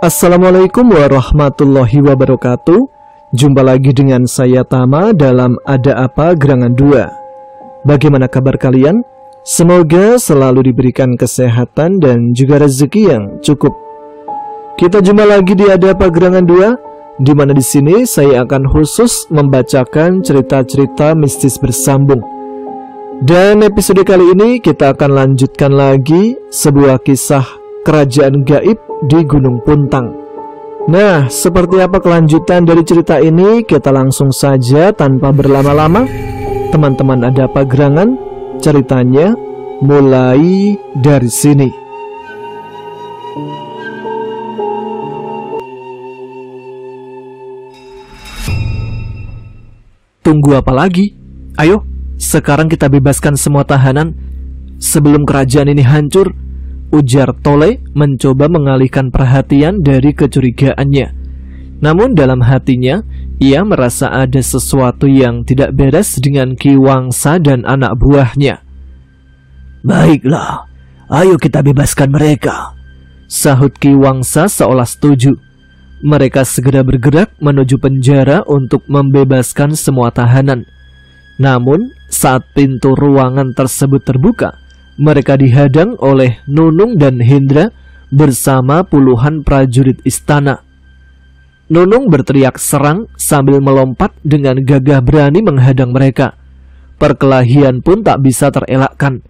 Assalamualaikum warahmatullahi wabarakatuh. Jumpa lagi dengan saya Tama dalam Ada Apa Gerangan 2. Bagaimana kabar kalian? Semoga selalu diberikan kesehatan dan juga rezeki yang cukup. Kita jumpa lagi di Ada Apa Gerangan 2, di mana di sini saya akan khusus membacakan cerita-cerita mistis bersambung. Dan episode kali ini kita akan lanjutkan lagi sebuah kisah kerajaan gaib di Gunung Puntang. Nah, seperti apa kelanjutan dari cerita ini? Kita langsung saja tanpa berlama-lama. Teman-teman Ada Apa Gerangan, ceritanya mulai dari sini. Tunggu apa lagi? Ayo, sekarang kita bebaskan semua tahanan sebelum kerajaan ini hancur, ujar Tole mencoba mengalihkan perhatian dari kecurigaannya. Namun dalam hatinya, ia merasa ada sesuatu yang tidak beres dengan Ki Wangsa dan anak buahnya. Baiklah, ayo kita bebaskan mereka, sahut Ki Wangsa seolah setuju. Mereka segera bergerak menuju penjara untuk membebaskan semua tahanan. Namun, saat pintu ruangan tersebut terbuka, mereka dihadang oleh Nunung dan Hendra bersama puluhan prajurit istana. Nunung berteriak serang sambil melompat dengan gagah berani menghadang mereka. Perkelahian pun tak bisa terelakkan.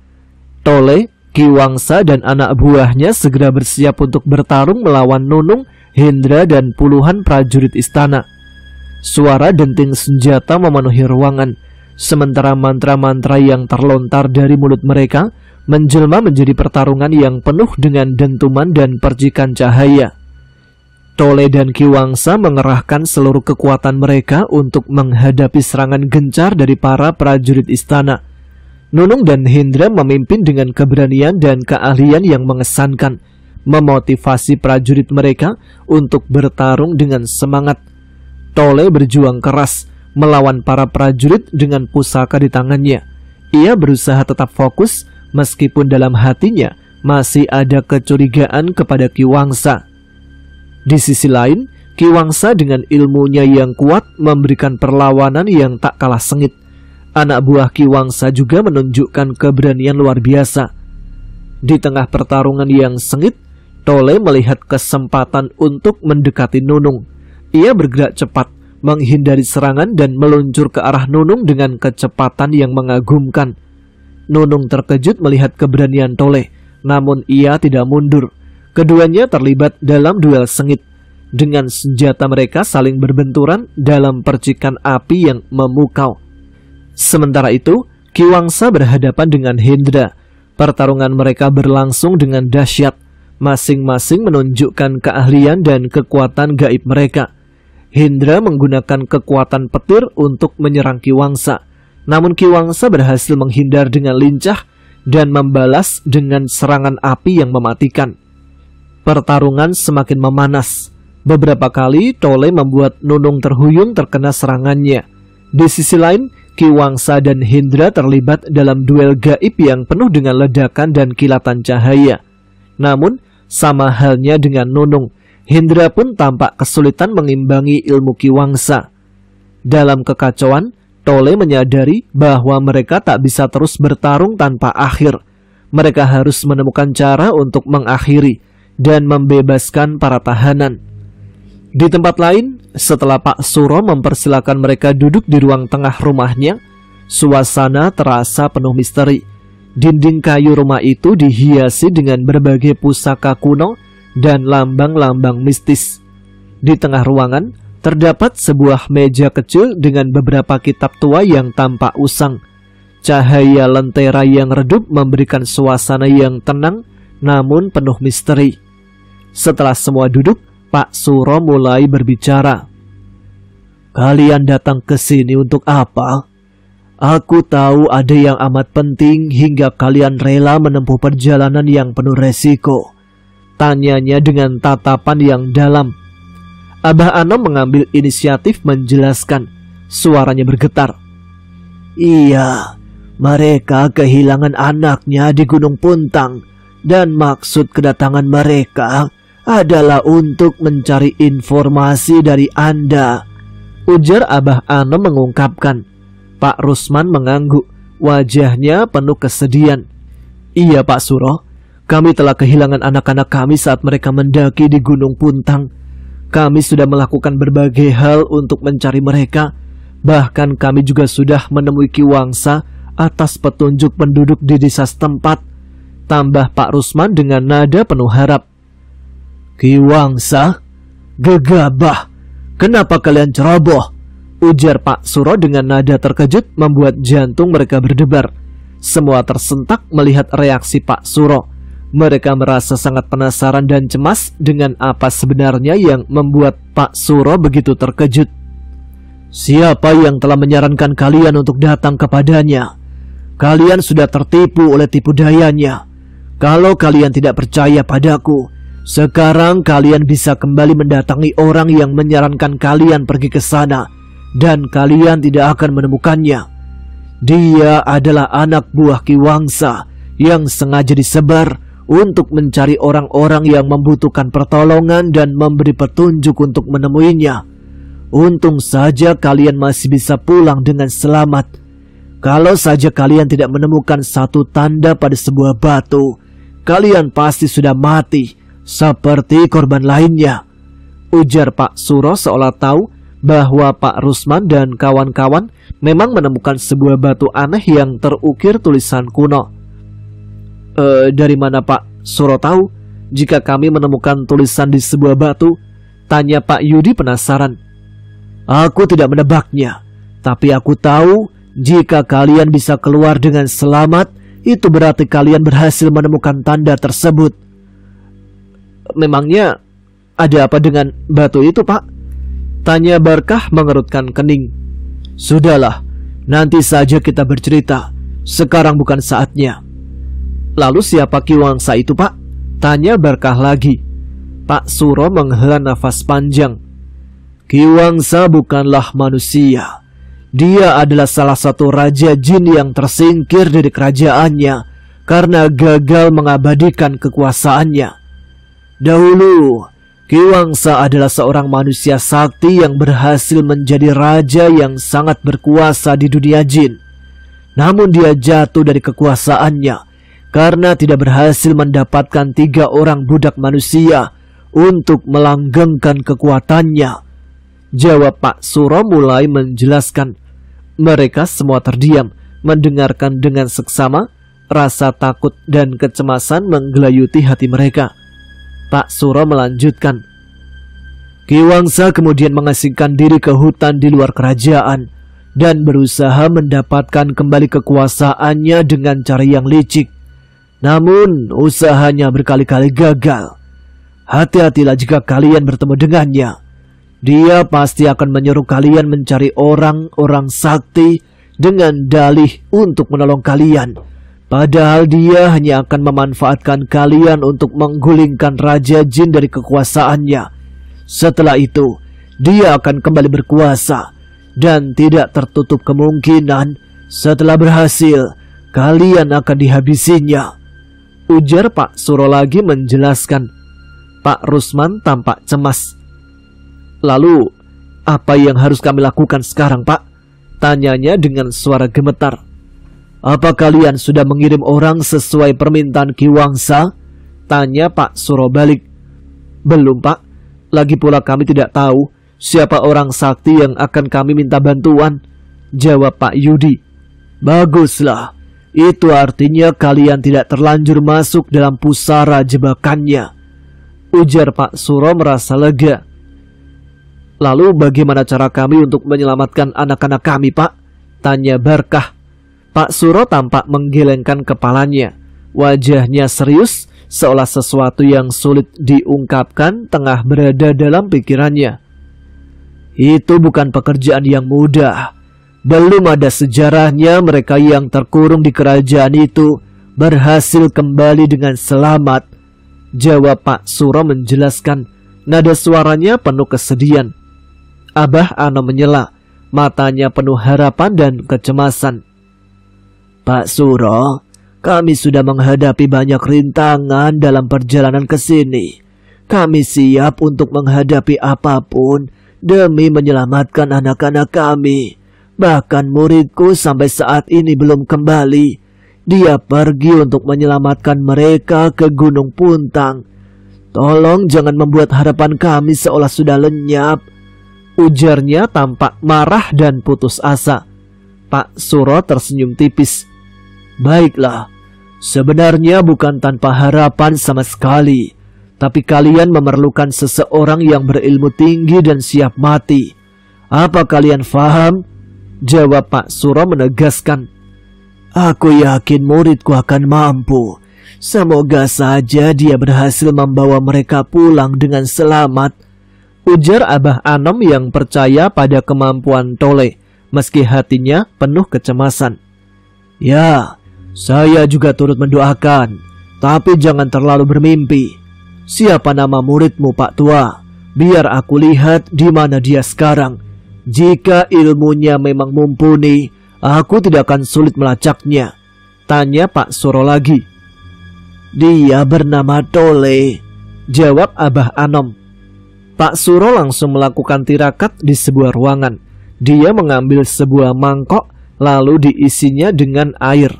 Tole, Ki Wangsa dan anak buahnya segera bersiap untuk bertarung melawan Nunung, Hendra dan puluhan prajurit istana. Suara denting senjata memenuhi ruangan, sementara mantra-mantra yang terlontar dari mulut mereka menjelma menjadi pertarungan yang penuh dengan dentuman dan percikan cahaya. Tole dan Ki Wangsa mengerahkan seluruh kekuatan mereka untuk menghadapi serangan gencar dari para prajurit istana. Nunung dan Hendra memimpin dengan keberanian dan keahlian yang mengesankan, memotivasi prajurit mereka untuk bertarung dengan semangat. Tole berjuang keras melawan para prajurit dengan pusaka di tangannya. Ia berusaha tetap fokus meskipun dalam hatinya masih ada kecurigaan kepada Ki Wangsa. Di sisi lain, Ki Wangsa dengan ilmunya yang kuat memberikan perlawanan yang tak kalah sengit. Anak buah Ki Wangsa juga menunjukkan keberanian luar biasa. Di tengah pertarungan yang sengit, Tole melihat kesempatan untuk mendekati Nunung. Ia bergerak cepat, menghindari serangan dan meluncur ke arah Nunung dengan kecepatan yang mengagumkan. Nunung terkejut melihat keberanian Tole, namun ia tidak mundur. Keduanya terlibat dalam duel sengit. Dengan senjata mereka saling berbenturan dalam percikan api yang memukau. Sementara itu, Ki Wangsa berhadapan dengan Hendra. Pertarungan mereka berlangsung dengan dahsyat. Masing-masing menunjukkan keahlian dan kekuatan gaib mereka. Hendra menggunakan kekuatan petir untuk menyerang Ki Wangsa. Namun Ki Wangsa berhasil menghindar dengan lincah dan membalas dengan serangan api yang mematikan. Pertarungan semakin memanas. Beberapa kali Tole membuat Nunung terhuyung terkena serangannya. Di sisi lain, Ki Wangsa dan Hendra terlibat dalam duel gaib yang penuh dengan ledakan dan kilatan cahaya. Namun, sama halnya dengan Nunung, Hendra pun tampak kesulitan mengimbangi ilmu Ki Wangsa. Dalam kekacauan, Tole menyadari bahwa mereka tak bisa terus bertarung tanpa akhir. Mereka harus menemukan cara untuk mengakhiri dan membebaskan para tahanan. Di tempat lain, setelah Pak Suro mempersilakan mereka duduk di ruang tengah rumahnya, suasana terasa penuh misteri. Dinding kayu rumah itu dihiasi dengan berbagai pusaka kuno dan lambang-lambang mistis. Di tengah ruangan, terdapat sebuah meja kecil dengan beberapa kitab tua yang tampak usang. Cahaya lentera yang redup memberikan suasana yang tenang namun penuh misteri. Setelah semua duduk, Pak Suro mulai berbicara. Kalian datang ke sini untuk apa? Aku tahu ada yang amat penting hingga kalian rela menempuh perjalanan yang penuh resiko, tanyanya dengan tatapan yang dalam. Abah Anom mengambil inisiatif menjelaskan. Suaranya bergetar. Iya, mereka kehilangan anaknya di Gunung Puntang, dan maksud kedatangan mereka adalah untuk mencari informasi dari Anda," ujar Abah Anom mengungkapkan. Pak Rusman mengangguk, wajahnya penuh kesedihan. "Iya Pak Suro, kami telah kehilangan anak-anak kami saat mereka mendaki di Gunung Puntang. Kami sudah melakukan berbagai hal untuk mencari mereka. Bahkan kami juga sudah menemui Ki Wangsa atas petunjuk penduduk di desa setempat," tambah Pak Rusman dengan nada penuh harap. "Ki Wangsa? Gegabah. Kenapa kalian ceroboh?" ujar Pak Suro dengan nada terkejut membuat jantung mereka berdebar. Semua tersentak melihat reaksi Pak Suro. Mereka merasa sangat penasaran dan cemas dengan apa sebenarnya yang membuat Pak Suro begitu terkejut. "Siapa yang telah menyarankan kalian untuk datang kepadanya? Kalian sudah tertipu oleh tipu dayanya. Kalau kalian tidak percaya padaku, sekarang kalian bisa kembali mendatangi orang yang menyarankan kalian pergi ke sana, dan kalian tidak akan menemukannya. Dia adalah anak buah Ki Wangsa yang sengaja disebar untuk mencari orang-orang yang membutuhkan pertolongan dan memberi petunjuk untuk menemuinya. Untung saja kalian masih bisa pulang dengan selamat. Kalau saja kalian tidak menemukan satu tanda pada sebuah batu, kalian pasti sudah mati seperti korban lainnya," ujar Pak Suro seolah tahu bahwa Pak Rusman dan kawan-kawan memang menemukan sebuah batu aneh yang terukir tulisan kuno. Dari mana Pak Suro tahu jika kami menemukan tulisan di sebuah batu?" tanya Pak Yudi penasaran. "Aku tidak menebaknya, tapi aku tahu jika kalian bisa keluar dengan selamat, itu berarti kalian berhasil menemukan tanda tersebut." "Memangnya ada apa dengan batu itu Pak?" tanya Barkah mengerutkan kening. "Sudahlah, nanti saja kita bercerita. Sekarang bukan saatnya." "Lalu siapa Ki Wangsa itu Pak?" tanya Barkah lagi. Pak Suro menghela nafas panjang. "Ki Wangsa bukanlah manusia. Dia adalah salah satu raja jin yang tersingkir dari kerajaannya karena gagal mengabadikan kekuasaannya. Dahulu, Ki Wangsa adalah seorang manusia sakti yang berhasil menjadi raja yang sangat berkuasa di dunia jin. Namun dia jatuh dari kekuasaannya karena tidak berhasil mendapatkan 3 orang budak manusia untuk melanggengkan kekuatannya," jawab Pak Suro mulai menjelaskan. Mereka semua terdiam mendengarkan dengan seksama. Rasa takut dan kecemasan menggelayuti hati mereka. Pak Suro melanjutkan. "Ki Wangsa kemudian mengasingkan diri ke hutan di luar kerajaan dan berusaha mendapatkan kembali kekuasaannya dengan cara yang licik. Namun usahanya berkali-kali gagal. Hati-hatilah jika kalian bertemu dengannya. Dia pasti akan menyuruh kalian mencari orang-orang sakti dengan dalih untuk menolong kalian. Padahal dia hanya akan memanfaatkan kalian untuk menggulingkan Raja Jin dari kekuasaannya. Setelah itu, dia akan kembali berkuasa. Dan tidak tertutup kemungkinan setelah berhasil, kalian akan dihabisinya," ujar Pak Suro lagi menjelaskan. Pak Rusman tampak cemas. "Lalu, apa yang harus kami lakukan sekarang Pak?" tanyanya dengan suara gemetar. "Apa kalian sudah mengirim orang sesuai permintaan Ki Wangsa?" tanya Pak Suro balik. "Belum Pak, lagi pula kami tidak tahu siapa orang sakti yang akan kami minta bantuan," jawab Pak Yudi. "Baguslah, itu artinya kalian tidak terlanjur masuk dalam pusara jebakannya," ujar Pak Suro merasa lega. "Lalu bagaimana cara kami untuk menyelamatkan anak-anak kami Pak?" tanya Barkah. Pak Suro tampak menggelengkan kepalanya. Wajahnya serius, seolah sesuatu yang sulit diungkapkan tengah berada dalam pikirannya. "Itu bukan pekerjaan yang mudah. Belum ada sejarahnya mereka yang terkurung di kerajaan itu berhasil kembali dengan selamat," jawab Pak Suro menjelaskan. Nada suaranya penuh kesedihan. Abah Anom menyela, matanya penuh harapan dan kecemasan. "Pak Suro, kami sudah menghadapi banyak rintangan dalam perjalanan ke sini. Kami siap untuk menghadapi apapun demi menyelamatkan anak-anak kami. Bahkan muridku sampai saat ini belum kembali. Dia pergi untuk menyelamatkan mereka ke Gunung Puntang. Tolong jangan membuat harapan kami seolah sudah lenyap. Ujarnya tampak marah dan putus asa. Pak Suro tersenyum tipis. Baiklah, sebenarnya bukan tanpa harapan sama sekali. Tapi kalian memerlukan seseorang yang berilmu tinggi dan siap mati. Apa kalian faham? Jawab Pak Suro menegaskan. Aku yakin muridku akan mampu. Semoga saja dia berhasil membawa mereka pulang dengan selamat. Ujar Abah Anom yang percaya pada kemampuan Tole, meski hatinya penuh kecemasan. Ya, saya juga turut mendoakan, tapi jangan terlalu bermimpi. Siapa nama muridmu, Pak Tua? Biar aku lihat di mana dia sekarang. Jika ilmunya memang mumpuni, aku tidak akan sulit melacaknya. Tanya Pak Suro lagi. Dia bernama Tole, jawab Abah Anom. Pak Suro langsung melakukan tirakat di sebuah ruangan. Dia mengambil sebuah mangkok lalu diisinya dengan air.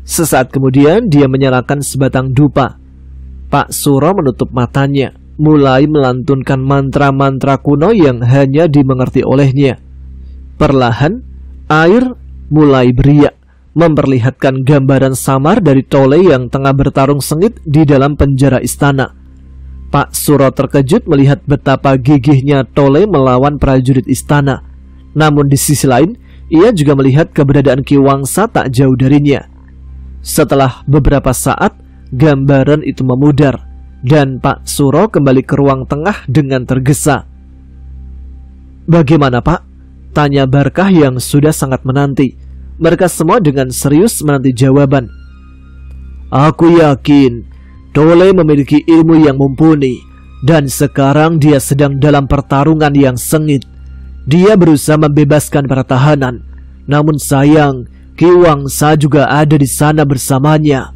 Sesaat kemudian dia menyalakan sebatang dupa. Pak Suro menutup matanya, mulai melantunkan mantra-mantra kuno yang hanya dimengerti olehnya. Perlahan, air mulai beriak, memperlihatkan gambaran samar dari Tole yang tengah bertarung sengit di dalam penjara istana. Pak Suro terkejut melihat betapa gigihnya Tole melawan prajurit istana. Namun di sisi lain, ia juga melihat keberadaan Ki Wangsa tak jauh darinya. Setelah beberapa saat, gambaran itu memudar, dan Pak Suro kembali ke ruang tengah dengan tergesa. Bagaimana, Pak? Tanya Barkah yang sudah sangat menanti. Mereka semua dengan serius menanti jawaban. Aku yakin Tole memiliki ilmu yang mumpuni, dan sekarang dia sedang dalam pertarungan yang sengit. Dia berusaha membebaskan para tahanan, namun sayang Ki Wangsa juga ada di sana bersamanya,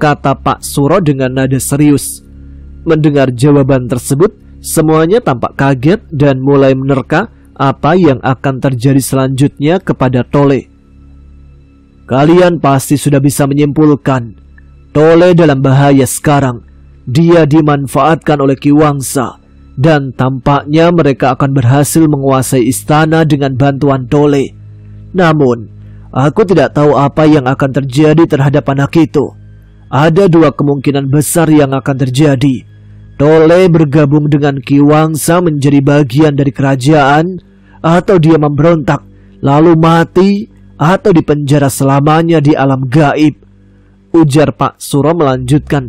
kata Pak Suro dengan nada serius. Mendengar jawaban tersebut, semuanya tampak kaget dan mulai menerka apa yang akan terjadi selanjutnya kepada Tole. Kalian pasti sudah bisa menyimpulkan, Tole dalam bahaya sekarang. Dia dimanfaatkan oleh Ki Wangsa, dan tampaknya mereka akan berhasil menguasai istana dengan bantuan Tole. Namun, aku tidak tahu apa yang akan terjadi terhadap anak itu. Ada dua kemungkinan besar yang akan terjadi. Tole bergabung dengan Ki Wangsa menjadi bagian dari kerajaan, atau dia memberontak, lalu mati, atau dipenjara selamanya di alam gaib. Ujar Pak Suro melanjutkan.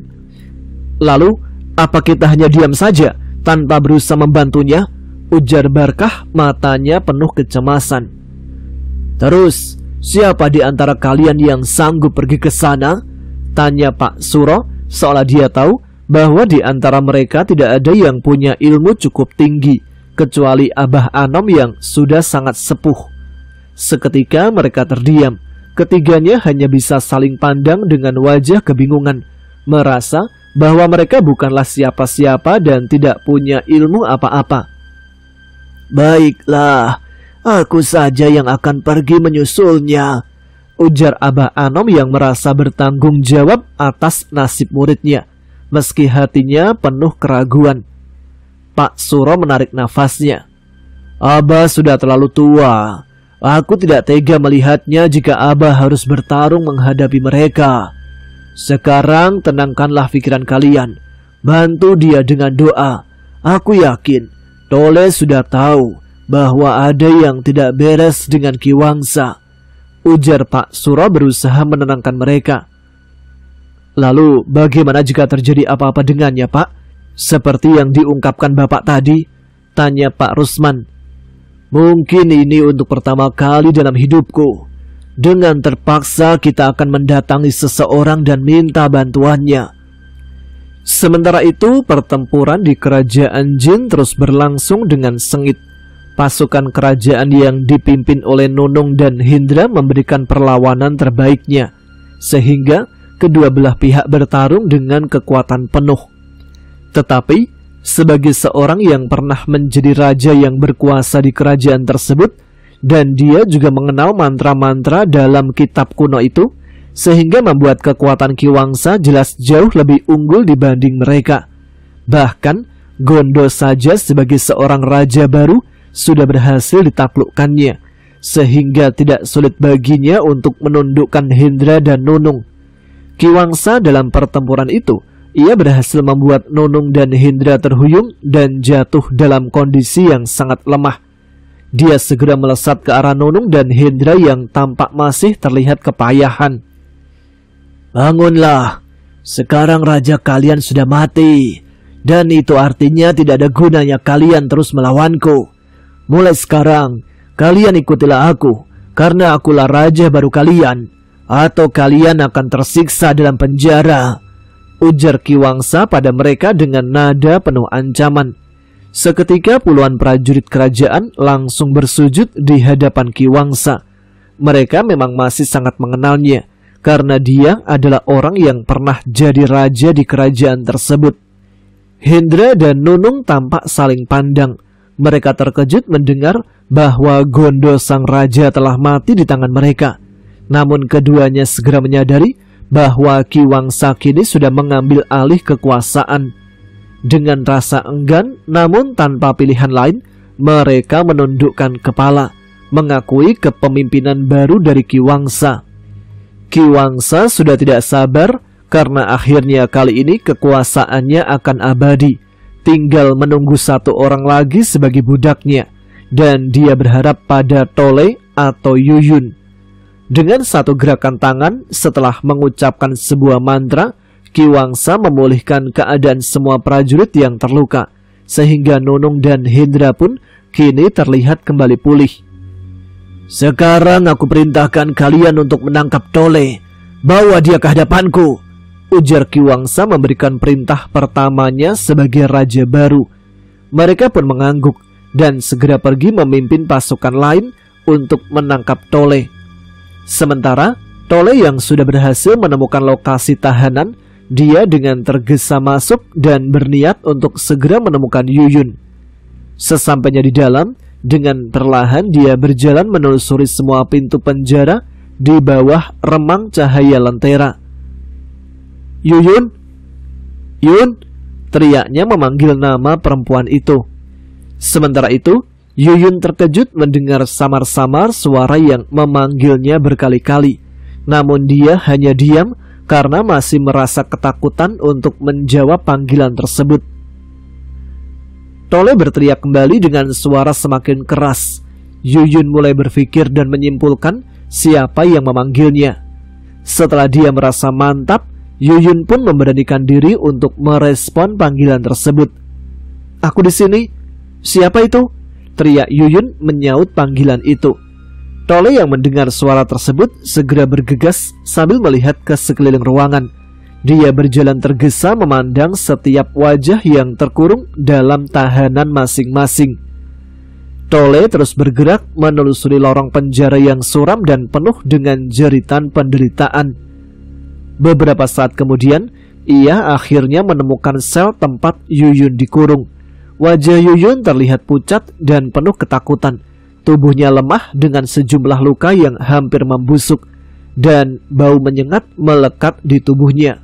Lalu, apa kita hanya diam saja tanpa berusaha membantunya? Ujar Barkah, matanya penuh kecemasan. Terus, siapa di antara kalian yang sanggup pergi ke sana? Tanya Pak Suro, seolah dia tahu bahwa di antara mereka tidak ada yang punya ilmu cukup tinggi, kecuali Abah Anom yang sudah sangat sepuh. Seketika mereka terdiam. Ketiganya hanya bisa saling pandang dengan wajah kebingungan, merasa bahwa mereka bukanlah siapa-siapa dan tidak punya ilmu apa-apa. Baiklah, aku saja yang akan pergi menyusulnya, ujar Abah Anom yang merasa bertanggung jawab atas nasib muridnya, meski hatinya penuh keraguan. Pak Suro menarik nafasnya. Abah sudah terlalu tua. Aku tidak tega melihatnya jika Abah harus bertarung menghadapi mereka. Sekarang tenangkanlah pikiran kalian. Bantu dia dengan doa. Aku yakin Tole sudah tahu bahwa ada yang tidak beres dengan Ki Wangsa. Ujar Pak Suro berusaha menenangkan mereka. Lalu bagaimana jika terjadi apa-apa dengannya, Pak? Seperti yang diungkapkan Bapak tadi, tanya Pak Rusman. Mungkin ini untuk pertama kali dalam hidupku. Dengan terpaksa kita akan mendatangi seseorang dan minta bantuannya. Sementara itu pertempuran di kerajaan jin terus berlangsung dengan sengit. Pasukan kerajaan yang dipimpin oleh Nunung dan Hindra memberikan perlawanan terbaiknya, sehingga kedua belah pihak bertarung dengan kekuatan penuh. Tetapi Sebagai seorang yang pernah menjadi raja yang berkuasa di kerajaan tersebut, dan dia juga mengenal mantra-mantra dalam kitab kuno itu, sehingga membuat kekuatan Ki Wangsa jelas jauh lebih unggul dibanding mereka. Bahkan Gondo saja sebagai seorang raja baru sudah berhasil ditaklukkannya, sehingga tidak sulit baginya untuk menundukkan Hendra dan Nunung. Ki Wangsa dalam pertempuran itu, ia berhasil membuat Nunung dan Hendra terhuyung dan jatuh dalam kondisi yang sangat lemah. Dia segera melesat ke arah Nunung dan Hendra yang tampak masih terlihat kepayahan. Bangunlah, sekarang raja kalian sudah mati. Dan itu artinya tidak ada gunanya kalian terus melawanku. Mulai sekarang, kalian ikutilah aku, karena akulah raja baru kalian, atau kalian akan tersiksa dalam penjara, ujar Ki Wangsa pada mereka dengan nada penuh ancaman. Seketika puluhan prajurit kerajaan langsung bersujud di hadapan Ki Wangsa. Mereka memang masih sangat mengenalnya, karena dia adalah orang yang pernah jadi raja di kerajaan tersebut. Hendra dan Nunung tampak saling pandang. Mereka terkejut mendengar bahwa Gondo sang raja telah mati di tangan mereka. Namun keduanya segera menyadari bahwa Ki Wangsa kini sudah mengambil alih kekuasaan. Dengan rasa enggan namun tanpa pilihan lain, mereka menundukkan kepala, mengakui kepemimpinan baru dari Ki Wangsa. Ki Wangsa sudah tidak sabar karena akhirnya kali ini kekuasaannya akan abadi. Tinggal menunggu satu orang lagi sebagai budaknya, dan dia berharap pada Tole atau Yuyun. Dengan satu gerakan tangan setelah mengucapkan sebuah mantra, Ki Wangsa memulihkan keadaan semua prajurit yang terluka, sehingga Nunung dan Hendra pun kini terlihat kembali pulih. Sekarang aku perintahkan kalian untuk menangkap Tole. Bawa dia ke hadapanku, ujar Ki Wangsa memberikan perintah pertamanya sebagai raja baru. Mereka pun mengangguk dan segera pergi memimpin pasukan lain untuk menangkap Tole. Sementara Tole yang sudah berhasil menemukan lokasi tahanan, dia dengan tergesa masuk dan berniat untuk segera menemukan Yuyun. Sesampainya di dalam, dengan perlahan dia berjalan menelusuri semua pintu penjara di bawah remang cahaya lentera. Yuyun, Yun, teriaknya memanggil nama perempuan itu. Sementara itu, Yuyun terkejut mendengar samar-samar suara yang memanggilnya berkali-kali. Namun dia hanya diam karena masih merasa ketakutan untuk menjawab panggilan tersebut. Tole berteriak kembali dengan suara semakin keras. Yuyun mulai berpikir dan menyimpulkan siapa yang memanggilnya. Setelah dia merasa mantap, Yuyun pun memberanikan diri untuk merespon panggilan tersebut. "Aku di sini. Siapa itu?" teriak Yuyun menyaut panggilan itu. Tole yang mendengar suara tersebut segera bergegas sambil melihat ke sekeliling ruangan. Dia berjalan tergesa memandang setiap wajah yang terkurung dalam tahanan masing-masing. Tole terus bergerak menelusuri lorong penjara yang suram dan penuh dengan jeritan penderitaan. Beberapa saat kemudian, ia akhirnya menemukan sel tempat Yuyun dikurung. Wajah Yuyun terlihat pucat dan penuh ketakutan. Tubuhnya lemah dengan sejumlah luka yang hampir membusuk, dan bau menyengat melekat di tubuhnya.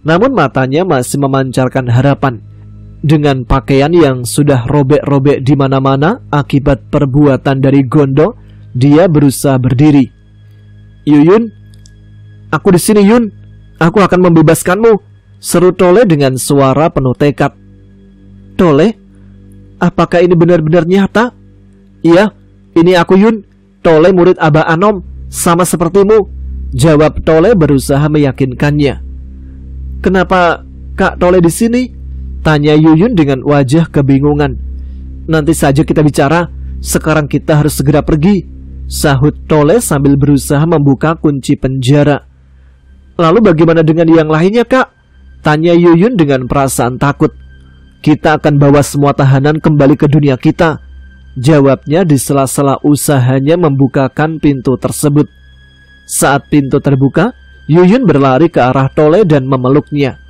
Namun matanya masih memancarkan harapan. Dengan pakaian yang sudah robek-robek di mana-mana akibat perbuatan dari Gondo, dia berusaha berdiri. "Yuyun, aku di sini, Yun. Aku akan membebaskanmu," seru Tole dengan suara penuh tekad. "Tole, apakah ini benar-benar nyata?" "Iya, ini aku, Yun. Tole murid Abah Anom, sama sepertimu," jawab Tole berusaha meyakinkannya. "Kenapa Kak Tole di sini?" tanya Yuyun dengan wajah kebingungan. "Nanti saja kita bicara. Sekarang kita harus segera pergi," sahut Tole sambil berusaha membuka kunci penjara. "Lalu bagaimana dengan yang lainnya, Kak?" tanya Yuyun dengan perasaan takut. "Kita akan bawa semua tahanan kembali ke dunia kita," jawabnya di sela-sela usahanya membukakan pintu tersebut. Saat pintu terbuka, Yuyun berlari ke arah Tole dan memeluknya.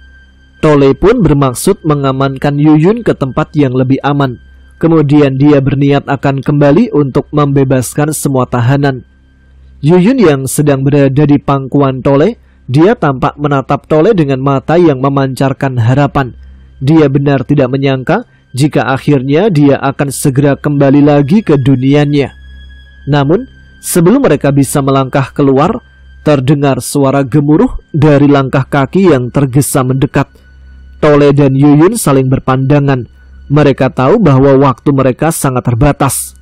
Tole pun bermaksud mengamankan Yuyun ke tempat yang lebih aman. Kemudian dia berniat akan kembali untuk membebaskan semua tahanan. Yuyun yang sedang berada di pangkuan Tole, dia tampak menatap Tole dengan mata yang memancarkan harapan. Dia benar tidak menyangka jika akhirnya dia akan segera kembali lagi ke dunianya. Namun, sebelum mereka bisa melangkah keluar, terdengar suara gemuruh dari langkah kaki yang tergesa mendekat. Tole dan Yuyun saling berpandangan. Mereka tahu bahwa waktu mereka sangat terbatas.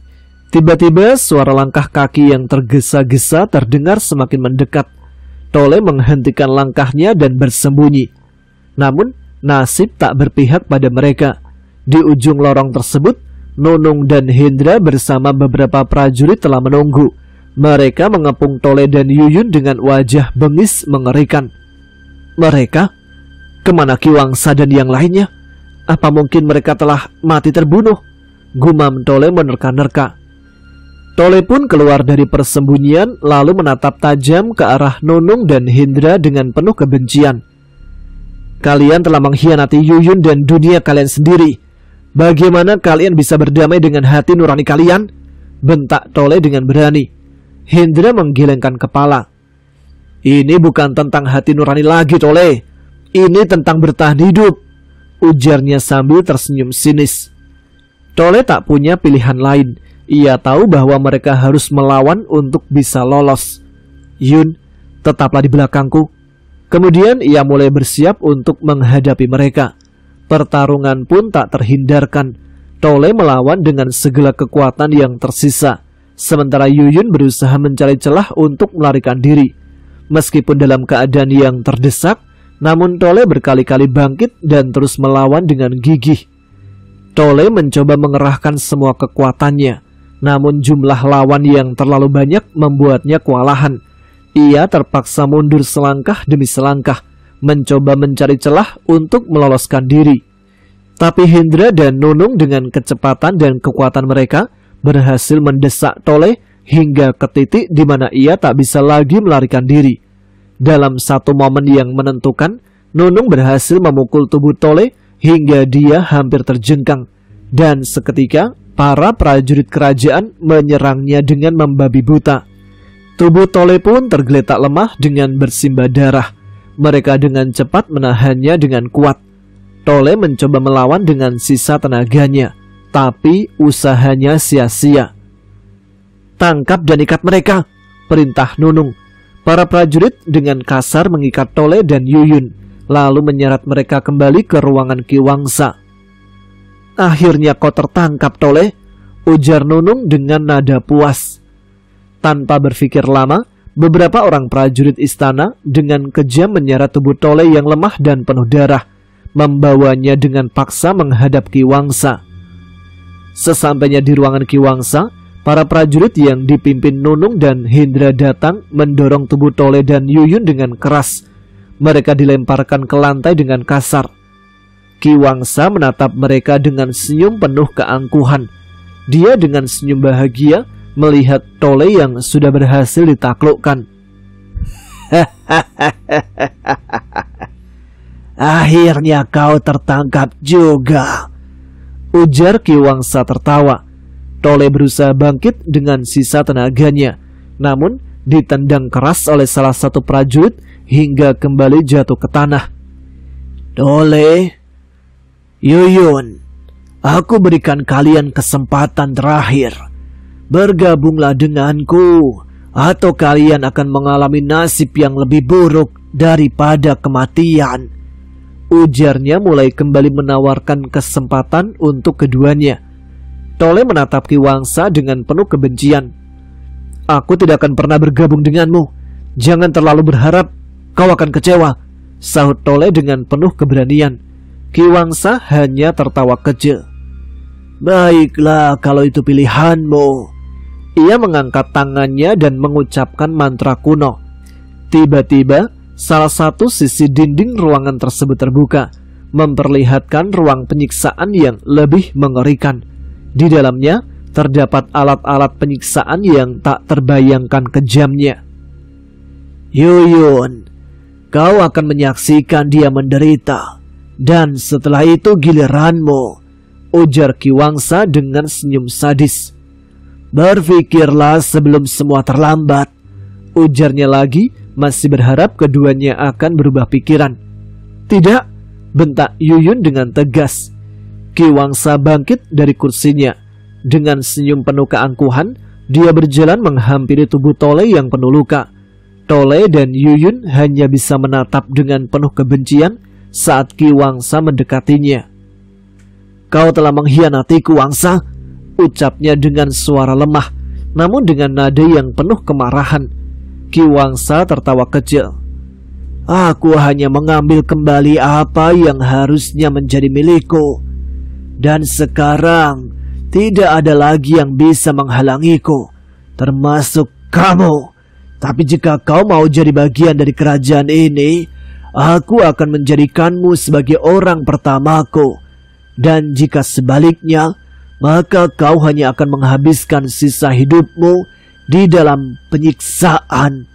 Tiba-tiba suara langkah kaki yang tergesa-gesa terdengar semakin mendekat. Tole menghentikan langkahnya dan bersembunyi. Namun, nasib tak berpihak pada mereka. Di ujung lorong tersebut, Nunung dan Hendra bersama beberapa prajurit telah menunggu. Mereka mengepung Tole dan Yuyun dengan wajah bengis mengerikan. Mereka? Kemana Ki Wangsa dan yang lainnya? Apa mungkin mereka telah mati terbunuh? Gumam Tole menerka-nerka. Tole pun keluar dari persembunyian lalu menatap tajam ke arah Nunung dan Hendra dengan penuh kebencian. Kalian telah mengkhianati Yuyun dan dunia kalian sendiri. Bagaimana kalian bisa berdamai dengan hati nurani kalian? Bentak Tole dengan berani. Hendra menggelengkan kepala. Ini bukan tentang hati nurani lagi, Tole. Ini tentang bertahan hidup, ujarnya sambil tersenyum sinis. Tole tak punya pilihan lain. Ia tahu bahwa mereka harus melawan untuk bisa lolos. Yun, tetaplah di belakangku. Kemudian ia mulai bersiap untuk menghadapi mereka. Pertarungan pun tak terhindarkan. Tole melawan dengan segala kekuatan yang tersisa, sementara Yuyun berusaha mencari celah untuk melarikan diri. Meskipun dalam keadaan yang terdesak, namun Tole berkali-kali bangkit dan terus melawan dengan gigih. Tole mencoba mengerahkan semua kekuatannya, namun jumlah lawan yang terlalu banyak membuatnya kewalahan. Ia terpaksa mundur selangkah demi selangkah, mencoba mencari celah untuk meloloskan diri. Tapi Hendra dan Nunung dengan kecepatan dan kekuatan mereka berhasil mendesak Tole hingga ke titik di mana ia tak bisa lagi melarikan diri. Dalam satu momen yang menentukan, Nunung berhasil memukul tubuh Tole hingga dia hampir terjengkang. Dan seketika, para prajurit kerajaan menyerangnya dengan membabi buta. Tubuh Tole pun tergeletak lemah dengan bersimbah darah. Mereka dengan cepat menahannya dengan kuat. Tole mencoba melawan dengan sisa tenaganya, tapi usahanya sia-sia. Tangkap dan ikat mereka, perintah Nunung. Para prajurit dengan kasar mengikat Tole dan Yuyun, lalu menyeret mereka kembali ke ruangan Ki Wangsa. Akhirnya kau tertangkap, Tole, ujar Nunung dengan nada puas. Tanpa berpikir lama, beberapa orang prajurit istana dengan kejam menyeret tubuh Tole yang lemah dan penuh darah, membawanya dengan paksa menghadap Ki Wangsa. Sesampainya di ruangan Ki Wangsa, para prajurit yang dipimpin Nunung dan Hendra datang mendorong tubuh Tole dan Yuyun dengan keras. Mereka dilemparkan ke lantai dengan kasar. Ki Wangsa menatap mereka dengan senyum penuh keangkuhan. Dia dengan senyum bahagia melihat Tole yang sudah berhasil ditaklukkan. Akhirnya kau tertangkap juga, ujar Ki Wangsa tertawa. Tole berusaha bangkit dengan sisa tenaganya, namun ditendang keras oleh salah satu prajurit hingga kembali jatuh ke tanah. Tole, Yuyun, aku berikan kalian kesempatan terakhir. Bergabunglah denganku, atau kalian akan mengalami nasib yang lebih buruk daripada kematian, ujarnya mulai kembali menawarkan kesempatan untuk keduanya. Tole menatap Ki Wangsa dengan penuh kebencian. Aku tidak akan pernah bergabung denganmu. Jangan terlalu berharap, kau akan kecewa, sahut Tole dengan penuh keberanian. Ki Wangsa hanya tertawa kecil. Baiklah kalau itu pilihanmu. Ia mengangkat tangannya dan mengucapkan mantra kuno. Tiba-tiba, salah satu sisi dinding ruangan tersebut terbuka, memperlihatkan ruang penyiksaan yang lebih mengerikan. Di dalamnya terdapat alat-alat penyiksaan yang tak terbayangkan kejamnya. Yuyun, kau akan menyaksikan dia menderita. Dan setelah itu giliranmu, ujar Ki Wangsa dengan senyum sadis. Berpikirlah sebelum semua terlambat, ujarnya lagi, masih berharap keduanya akan berubah pikiran. Tidak, bentak Yuyun dengan tegas. Ki Wangsa bangkit dari kursinya. Dengan senyum penuh keangkuhan, dia berjalan menghampiri tubuh Tole yang penuh luka. Tole dan Yuyun hanya bisa menatap dengan penuh kebencian saat Ki Wangsa mendekatinya. Kau telah mengkhianatiku, Wangsa, ucapnya dengan suara lemah, namun dengan nada yang penuh kemarahan. Ki Wangsa tertawa kecil. Aku hanya mengambil kembali apa yang harusnya menjadi milikku. Dan sekarang tidak ada lagi yang bisa menghalangiku, termasuk kamu. Tapi jika kau mau jadi bagian dari kerajaan ini, aku akan menjadikanmu sebagai orang pertamaku. Dan jika sebaliknya, maka kau hanya akan menghabiskan sisa hidupmu di dalam penyiksaan.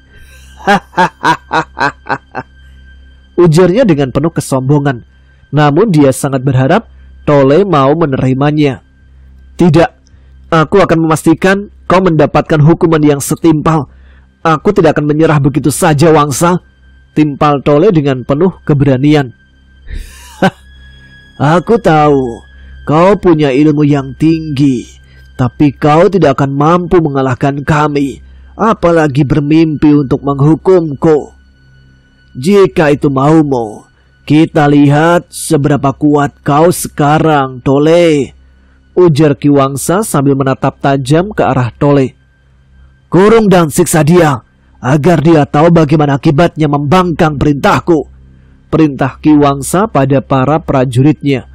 Ujarnya dengan penuh kesombongan. Namun dia sangat berharap Tole mau menerimanya. Tidak, aku akan memastikan kau mendapatkan hukuman yang setimpal. Aku tidak akan menyerah begitu saja, Wangsa, timpal Tole dengan penuh keberanian. Aku tahu kau punya ilmu yang tinggi, tapi kau tidak akan mampu mengalahkan kami, apalagi bermimpi untuk menghukumku. Jika itu maumu, kita lihat seberapa kuat kau sekarang, Tole, ujar Ki Wangsa sambil menatap tajam ke arah Tole. Kurung dan siksa dia, agar dia tahu bagaimana akibatnya membangkang perintahku, perintah Ki Wangsa pada para prajuritnya.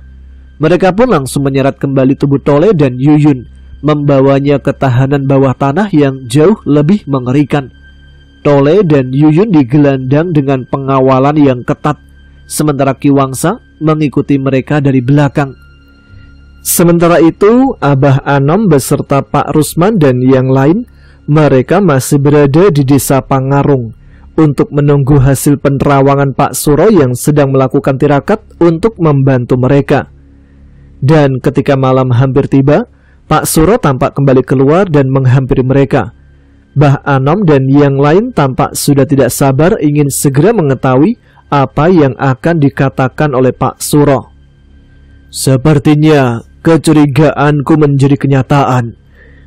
Mereka pun langsung menyeret kembali tubuh Tole dan Yuyun, membawanya ke tahanan bawah tanah yang jauh lebih mengerikan. Tole dan Yuyun digelandang dengan pengawalan yang ketat, sementara Ki Wangsa mengikuti mereka dari belakang. Sementara itu, Abah Anom beserta Pak Rusman dan yang lain, mereka masih berada di desa Pangarung untuk menunggu hasil penerawangan Pak Suro yang sedang melakukan tirakat untuk membantu mereka. Dan ketika malam hampir tiba, Pak Suro tampak kembali keluar dan menghampiri mereka. Bah Anom dan yang lain tampak sudah tidak sabar ingin segera mengetahui apa yang akan dikatakan oleh Pak Suro. Sepertinya kecurigaanku menjadi kenyataan.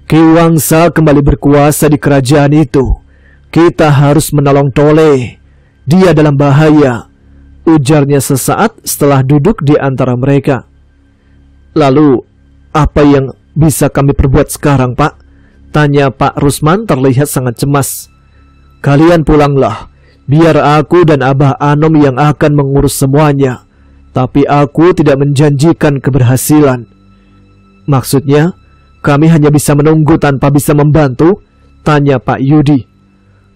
Ki Wangsa kembali berkuasa di kerajaan itu. Kita harus menolong Tole. Dia dalam bahaya, ujarnya sesaat setelah duduk di antara mereka. Lalu, apa yang bisa kami perbuat sekarang, Pak? Tanya Pak Rusman terlihat sangat cemas. Kalian pulanglah. Biar aku dan Abah Anom yang akan mengurus semuanya. Tapi aku tidak menjanjikan keberhasilan. Maksudnya, kami hanya bisa menunggu tanpa bisa membantu? Tanya Pak Yudi.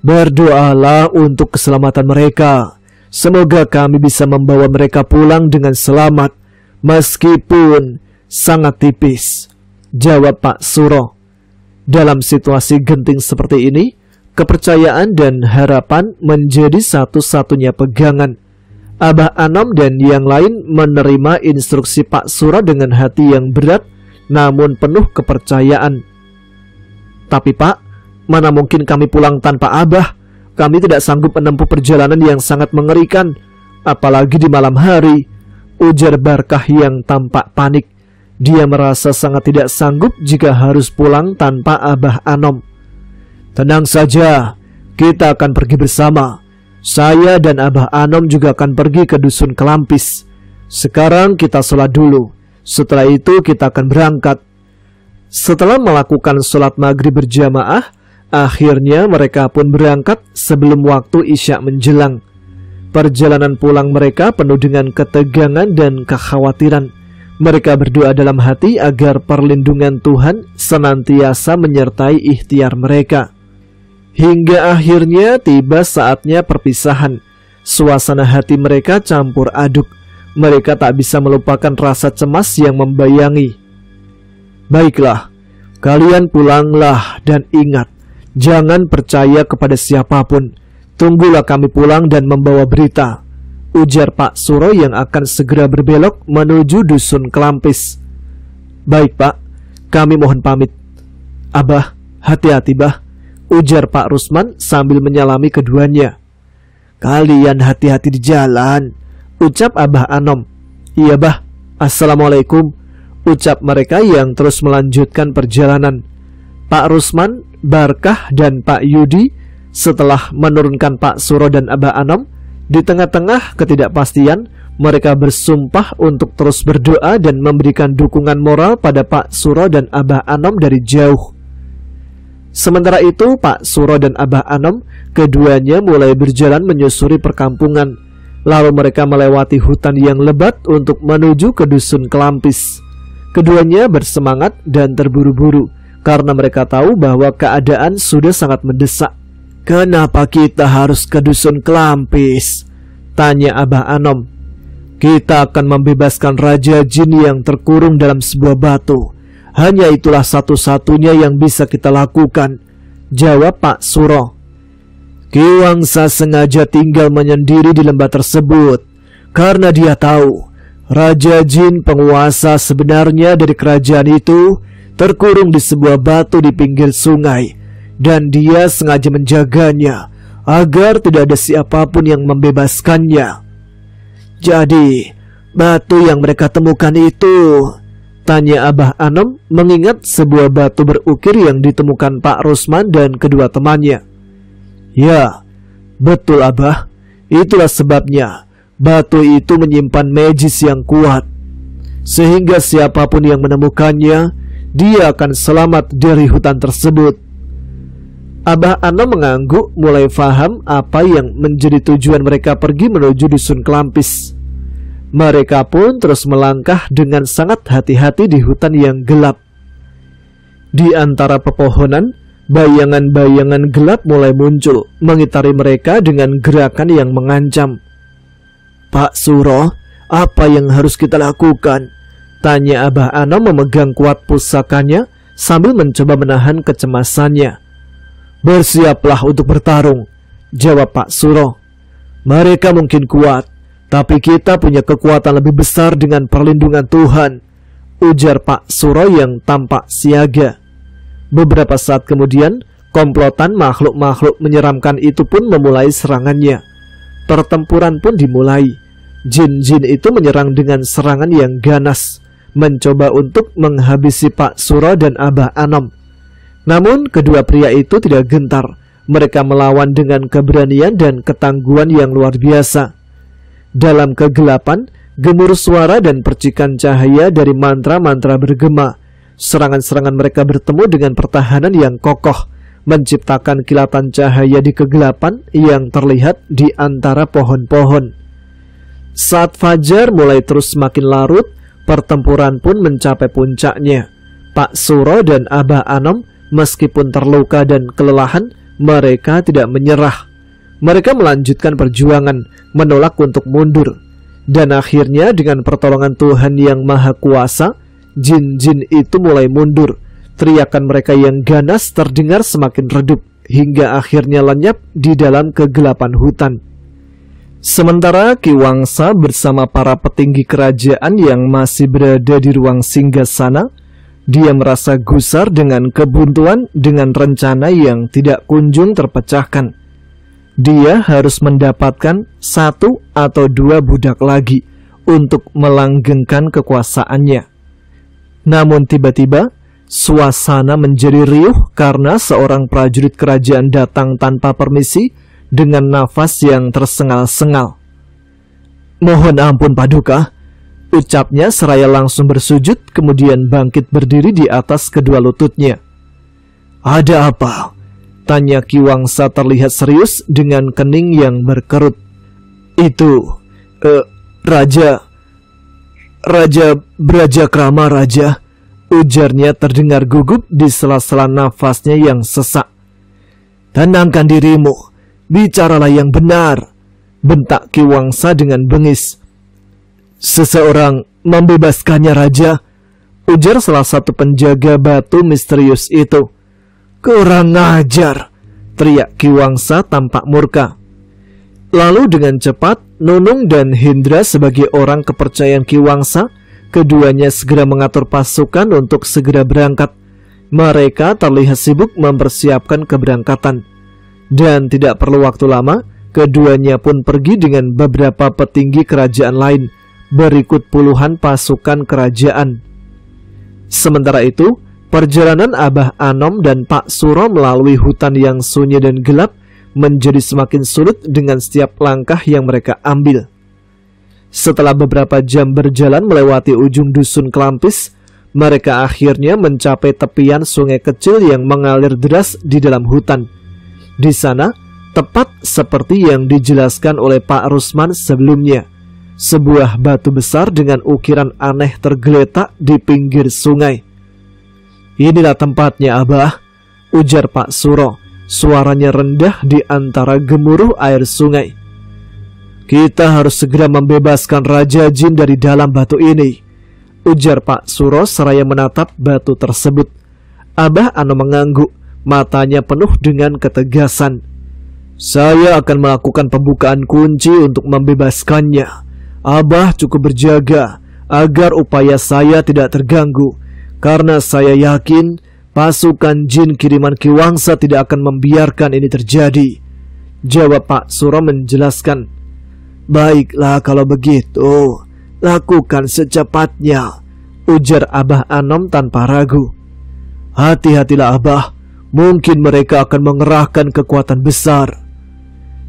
Berdoalah untuk keselamatan mereka. Semoga kami bisa membawa mereka pulang dengan selamat, meskipun sangat tipis, jawab Pak Suro. Dalam situasi genting seperti ini, kepercayaan dan harapan menjadi satu-satunya pegangan. Abah Anom dan yang lain menerima instruksi Pak Suro dengan hati yang berat, namun penuh kepercayaan. Tapi Pak, mana mungkin kami pulang tanpa Abah? Kami tidak sanggup menempuh perjalanan yang sangat mengerikan, apalagi di malam hari, ujar Barkah yang tampak panik. Dia merasa sangat tidak sanggup jika harus pulang tanpa Abah Anom. Tenang saja, kita akan pergi bersama. Saya dan Abah Anom juga akan pergi ke Dusun Kelampis. Sekarang kita sholat dulu. Setelah itu kita akan berangkat. Setelah melakukan sholat maghrib berjamaah, akhirnya mereka pun berangkat sebelum waktu Isya menjelang. Perjalanan pulang mereka penuh dengan ketegangan dan kekhawatiran. Mereka berdoa dalam hati agar perlindungan Tuhan senantiasa menyertai ikhtiar mereka. Hingga akhirnya tiba saatnya perpisahan. Suasana hati mereka campur aduk. Mereka tak bisa melupakan rasa cemas yang membayangi. Baiklah, kalian pulanglah dan ingat, jangan percaya kepada siapapun. Tunggulah kami pulang dan membawa berita, ujar Pak Suro yang akan segera berbelok menuju dusun Kelampis. Baik Pak, kami mohon pamit. Abah, hati-hati bah, ujar Pak Rusman sambil menyalami keduanya. Kalian hati-hati di jalan, ucap Abah Anom. Iya bah, assalamualaikum, ucap mereka yang terus melanjutkan perjalanan. Pak Rusman, Barkah dan Pak Yudi setelah menurunkan Pak Suro dan Abah Anom, di tengah-tengah ketidakpastian, mereka bersumpah untuk terus berdoa dan memberikan dukungan moral pada Pak Suro dan Abah Anom dari jauh. Sementara itu, Pak Suro dan Abah Anom keduanya mulai berjalan menyusuri perkampungan. Lalu mereka melewati hutan yang lebat untuk menuju ke dusun Kelampis. Keduanya bersemangat dan terburu-buru karena mereka tahu bahwa keadaan sudah sangat mendesak. Kenapa kita harus ke dusun Kelampis? Tanya Abah Anom. Kita akan membebaskan Raja Jin yang terkurung dalam sebuah batu. Hanya itulah satu-satunya yang bisa kita lakukan, jawab Pak Suro. Ki Wangsa sengaja tinggal menyendiri di lembah tersebut karena dia tahu Raja Jin, penguasa sebenarnya dari kerajaan itu, terkurung di sebuah batu di pinggir sungai, dan dia sengaja menjaganya agar tidak ada siapapun yang membebaskannya. Jadi, batu yang mereka temukan itu, tanya Abah Anom mengingat sebuah batu berukir yang ditemukan Pak Rusman dan kedua temannya. Ya, betul Abah. Itulah sebabnya batu itu menyimpan magis yang kuat, sehingga siapapun yang menemukannya, dia akan selamat dari hutan tersebut. Abah Anom mengangguk, mulai faham apa yang menjadi tujuan mereka pergi menuju dusun Kelampis. Mereka pun terus melangkah dengan sangat hati-hati di hutan yang gelap. Di antara pepohonan, bayangan-bayangan gelap mulai muncul, mengitari mereka dengan gerakan yang mengancam. Pak Suro, apa yang harus kita lakukan? Tanya Abah Anom memegang kuat pusakanya sambil mencoba menahan kecemasannya. Bersiaplah untuk bertarung, jawab Pak Suro. Mereka mungkin kuat, tapi kita punya kekuatan lebih besar dengan perlindungan Tuhan, ujar Pak Suro yang tampak siaga. Beberapa saat kemudian, komplotan makhluk-makhluk menyeramkan itu pun memulai serangannya. Pertempuran pun dimulai. Jin-jin itu menyerang dengan serangan yang ganas, mencoba untuk menghabisi Pak Suro dan Abah Anom. Namun kedua pria itu tidak gentar. Mereka melawan dengan keberanian dan ketangguhan yang luar biasa. Dalam kegelapan, gemuruh suara dan percikan cahaya dari mantra-mantra bergema. Serangan-serangan mereka bertemu dengan pertahanan yang kokoh, menciptakan kilatan cahaya di kegelapan yang terlihat di antara pohon-pohon. Saat fajar mulai terus semakin larut, pertempuran pun mencapai puncaknya. Pak Suro dan Abah Anom meskipun terluka dan kelelahan, mereka tidak menyerah. Mereka melanjutkan perjuangan, menolak untuk mundur. Dan akhirnya dengan pertolongan Tuhan yang Maha Kuasa, jin-jin itu mulai mundur. Teriakan mereka yang ganas terdengar semakin redup, hingga akhirnya lenyap di dalam kegelapan hutan. Sementara Ki Wangsa bersama para petinggi kerajaan yang masih berada di ruang singgasana, dia merasa gusar dengan kebuntuan dengan rencana yang tidak kunjung terpecahkan. Dia harus mendapatkan 1 atau 2 budak lagi untuk melanggengkan kekuasaannya. Namun tiba-tiba, suasana menjadi riuh karena seorang prajurit kerajaan datang tanpa permisi dengan nafas yang tersengal-sengal. Mohon ampun Paduka, ucapnya seraya langsung bersujud kemudian bangkit berdiri di atas kedua lututnya. Ada apa? Tanya Ki Wangsa terlihat serius dengan kening yang berkerut. Itu, Raja Brajakrama Raja, ujarnya terdengar gugup di sela-sela nafasnya yang sesak. Tenangkan dirimu, bicaralah yang benar, bentak Ki Wangsa dengan bengis. Seseorang membebaskannya Raja, ujar salah satu penjaga batu misterius itu. Kurang ajar, teriak Ki Wangsa tampak murka. Lalu dengan cepat, Nunung dan Hendra sebagai orang kepercayaan Ki Wangsa, keduanya segera mengatur pasukan untuk segera berangkat. Mereka terlihat sibuk mempersiapkan keberangkatan. Dan tidak perlu waktu lama, keduanya pun pergi dengan beberapa petinggi kerajaan lain, berikut puluhan pasukan kerajaan. Sementara itu, perjalanan Abah Anom dan Pak Suro melalui hutan yang sunyi dan gelap menjadi semakin sulit dengan setiap langkah yang mereka ambil. Setelah beberapa jam berjalan melewati ujung dusun Kelampis, mereka akhirnya mencapai tepian sungai kecil yang mengalir deras di dalam hutan. Di sana, tepat seperti yang dijelaskan oleh Pak Rusman sebelumnya, sebuah batu besar dengan ukiran aneh tergeletak di pinggir sungai. "Inilah tempatnya, Abah," ujar Pak Suro. Suaranya rendah di antara gemuruh air sungai. "Kita harus segera membebaskan Raja Jin dari dalam batu ini," ujar Pak Suro seraya menatap batu tersebut. Abah Anom mengangguk, matanya penuh dengan ketegasan. "Saya akan melakukan pembukaan kunci untuk membebaskannya. Abah cukup berjaga agar upaya saya tidak terganggu, karena saya yakin pasukan jin kiriman Ki Wangsa tidak akan membiarkan ini terjadi," jawab Pak Suro menjelaskan. "Baiklah kalau begitu, lakukan secepatnya," ujar Abah Anom tanpa ragu. "Hati-hatilah Abah, mungkin mereka akan mengerahkan kekuatan besar.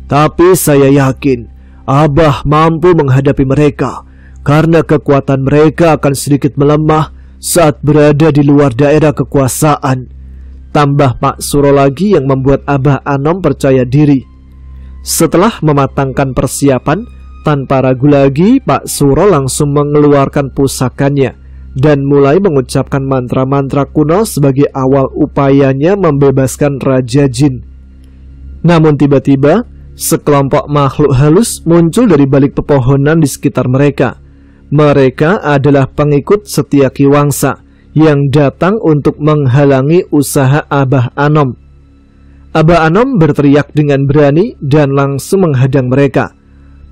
Tapi saya yakin Abah mampu menghadapi mereka, karena kekuatan mereka akan sedikit melemah saat berada di luar daerah kekuasaan," tambah Pak Suro lagi yang membuat Abah Anom percaya diri. Setelah mematangkan persiapan, tanpa ragu lagi Pak Suro langsung mengeluarkan pusakanya dan mulai mengucapkan mantra-mantra kuno sebagai awal upayanya membebaskan Raja Jin. Namun tiba-tiba, sekelompok makhluk halus muncul dari balik pepohonan di sekitar mereka. Mereka adalah pengikut setia Ki Wangsa yang datang untuk menghalangi usaha Abah Anom. Abah Anom berteriak dengan berani dan langsung menghadang mereka.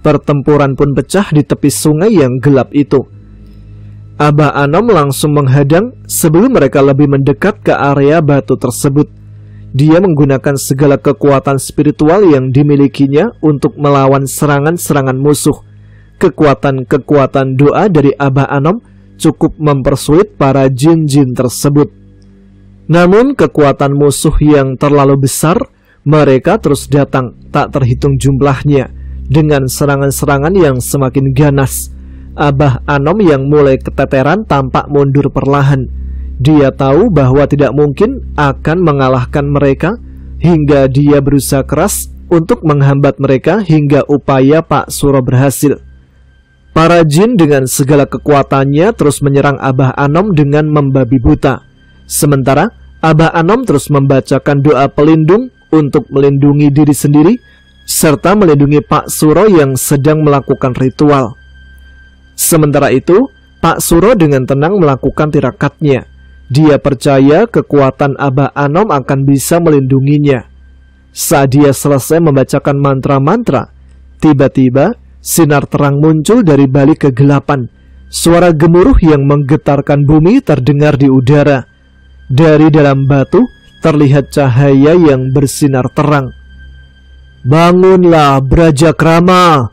Pertempuran pun pecah di tepi sungai yang gelap itu. Abah Anom langsung menghadang sebelum mereka lebih mendekat ke area batu tersebut. Dia menggunakan segala kekuatan spiritual yang dimilikinya untuk melawan serangan-serangan musuh. Kekuatan-kekuatan doa dari Abah Anom cukup mempersulit para jin-jin tersebut. Namun kekuatan musuh yang terlalu besar, mereka terus datang tak terhitung jumlahnya dengan serangan-serangan yang semakin ganas. Abah Anom yang mulai keteteran tampak mundur perlahan. Dia tahu bahwa tidak mungkin akan mengalahkan mereka, hingga dia berusaha keras untuk menghambat mereka hingga upaya Pak Suro berhasil. Para jin dengan segala kekuatannya terus menyerang Abah Anom dengan membabi buta. Sementara Abah Anom terus membacakan doa pelindung untuk melindungi diri sendiri serta melindungi Pak Suro yang sedang melakukan ritual. Sementara itu, Pak Suro dengan tenang melakukan tirakatnya. Dia percaya kekuatan Abah Anom akan bisa melindunginya. Saat dia selesai membacakan mantra-mantra, tiba-tiba sinar terang muncul dari balik kegelapan. Suara gemuruh yang menggetarkan bumi terdengar di udara. Dari dalam batu terlihat cahaya yang bersinar terang. "Bangunlah Brajakrama,"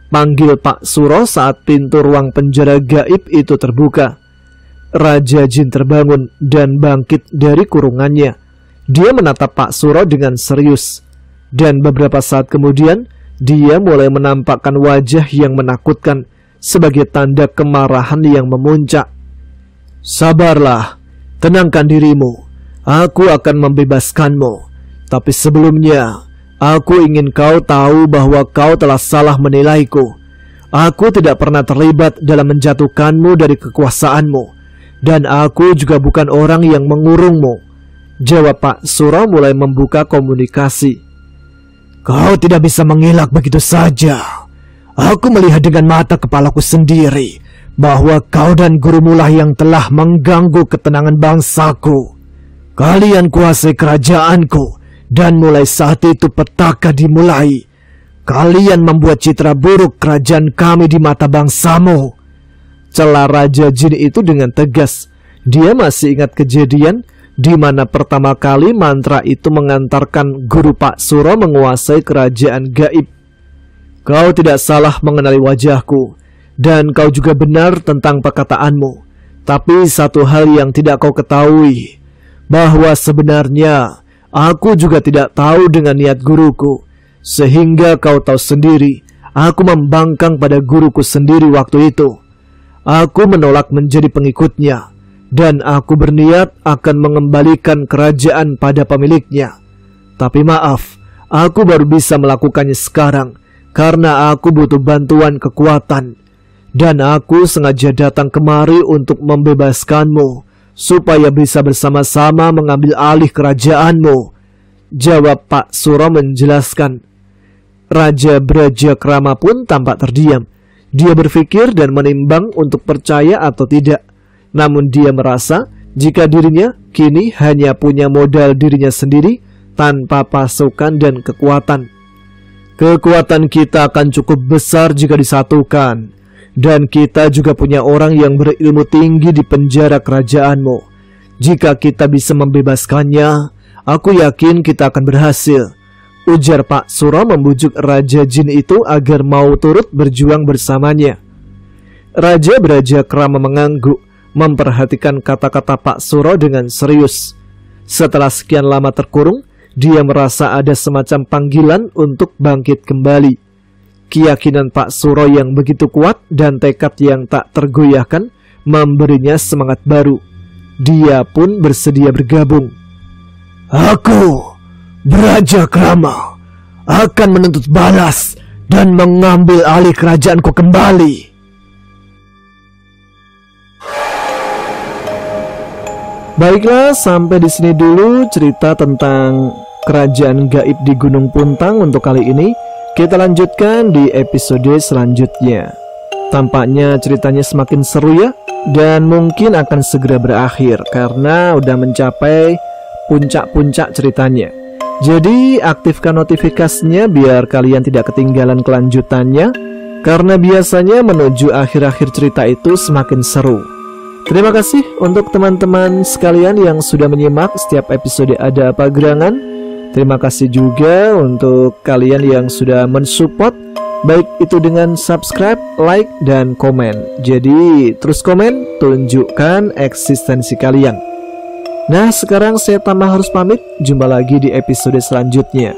panggil Pak Suro saat pintu ruang penjara gaib itu terbuka. Raja Jin terbangun dan bangkit dari kurungannya. Dia menatap Pak Suro dengan serius. Dan beberapa saat kemudian, dia mulai menampakkan wajah yang menakutkan sebagai tanda kemarahan yang memuncak. "Sabarlah, tenangkan dirimu. Aku akan membebaskanmu. Tapi sebelumnya, aku ingin kau tahu bahwa kau telah salah menilaiku. Aku tidak pernah terlibat dalam menjatuhkanmu dari kekuasaanmu. Dan aku juga bukan orang yang mengurungmu," jawab Pak Suro mulai membuka komunikasi. "Kau tidak bisa mengelak begitu saja. Aku melihat dengan mata kepalaku sendiri bahwa kau dan gurumulah yang telah mengganggu ketenangan bangsaku. Kalian kuasai kerajaanku, dan mulai saat itu petaka dimulai. Kalian membuat citra buruk kerajaan kami di mata bangsamu. Celah Raja Jin itu dengan tegas. Dia masih ingat kejadian di mana pertama kali mantra itu mengantarkan guru Pak Suro menguasai kerajaan gaib. Kau tidak salah mengenali wajahku, dan kau juga benar tentang perkataanmu. Tapi satu hal yang tidak kau ketahui, bahwa sebenarnya aku juga tidak tahu dengan niat guruku. Sehingga kau tahu sendiri, aku membangkang pada guruku sendiri waktu itu. Aku menolak menjadi pengikutnya, dan aku berniat akan mengembalikan kerajaan pada pemiliknya. Tapi maaf, aku baru bisa melakukannya sekarang, karena aku butuh bantuan kekuatan. Dan aku sengaja datang kemari untuk membebaskanmu, supaya bisa bersama-sama mengambil alih kerajaanmu, jawab Pak Suro menjelaskan. Raja Brajakrama pun tampak terdiam. Dia berpikir dan menimbang untuk percaya atau tidak. Namun dia merasa jika dirinya kini hanya punya modal dirinya sendiri tanpa pasukan dan kekuatan. Kekuatan kita akan cukup besar jika disatukan. Dan kita juga punya orang yang berilmu tinggi di penjara kerajaanmu. Jika kita bisa membebaskannya, aku yakin kita akan berhasil, ujar Pak Suro membujuk Raja Jin itu agar mau turut berjuang bersamanya. Raja Brajakrama mengangguk, memperhatikan kata-kata Pak Suro dengan serius. Setelah sekian lama terkurung, dia merasa ada semacam panggilan untuk bangkit kembali. Keyakinan Pak Suro yang begitu kuat dan tekad yang tak tergoyahkan memberinya semangat baru. Dia pun bersedia bergabung. Aku, Brajakrama, akan menuntut balas dan mengambil alih kerajaanku kembali. Baiklah, sampai di sini dulu cerita tentang kerajaan gaib di Gunung Puntang untuk kali ini. Kita lanjutkan di episode selanjutnya. Tampaknya ceritanya semakin seru ya, dan mungkin akan segera berakhir karena udah mencapai puncak-puncak ceritanya. Jadi aktifkan notifikasinya biar kalian tidak ketinggalan kelanjutannya, karena biasanya menuju akhir-akhir cerita itu semakin seru. Terima kasih untuk teman-teman sekalian yang sudah menyimak setiap episode Ada Apa Gerangan. Terima kasih juga untuk kalian yang sudah mensupport, baik itu dengan subscribe, like, dan komen. Jadi terus komen, tunjukkan eksistensi kalian. Nah, sekarang saya Tama harus pamit. Jumpa lagi di episode selanjutnya.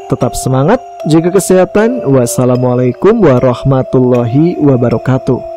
Tetap semangat, jaga kesehatan. Wassalamualaikum warahmatullahi wabarakatuh.